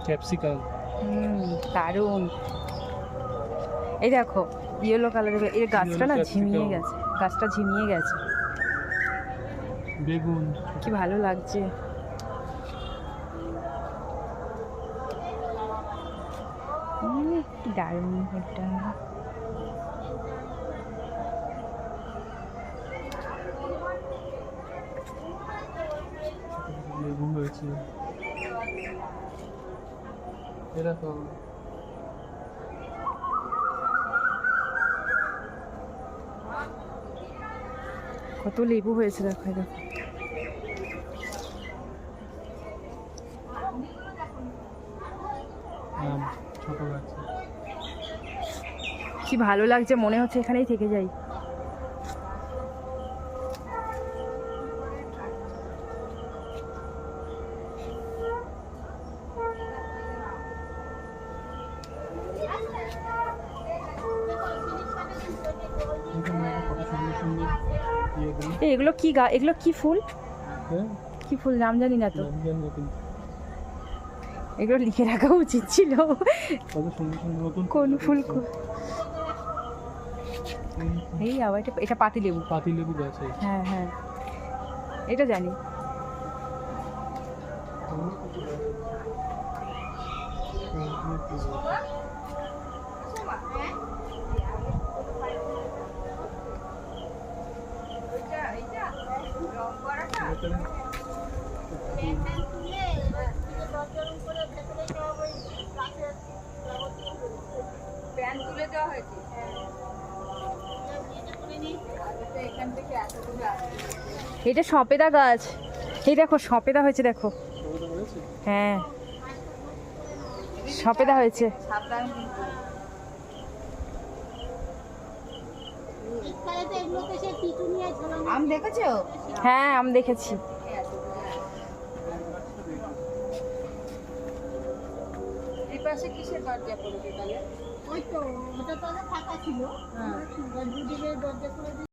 Capsicum. দারুণ। এই দেখো ইয়েলো কালারের, এর গাছটা না ঝিমিয়ে গেছে, গাছটা ঝিমিয়ে গেছে। বেগুন কি ভালো লাগছে। কি দারুণ এটা। লেবু হয়েছে এরকম। কত লেবু হয়েছে দেখো, দেখো। ছোট গাছ। কি ভালো লাগছে, মনে হচ্ছে এখানেই থেকে যাই। এগুলো কি এগুলো কি ফুল? কি ফুল নাম জানি না তো। এগুলো লিখে রাখা উচিত ছিল। কোন ফুল? এই আবার এটা পাতিলেবু। পাতিলেবু গাছ। হ্যাঁ হ্যাঁ, এটা জানি। এটা সপেদা গাছ। এই দেখো সপেদা হয়েছে, দেখো। হ্যাঁ সপেদা হয়েছে। আম দেখেছো? হ্যাঁ আম দেখেছি। এই পাশে কিসের দরজা পড়বে তাহলে? ওই তো ওটা তো ফাঁকা ছিল, দুদিকে দরজা করে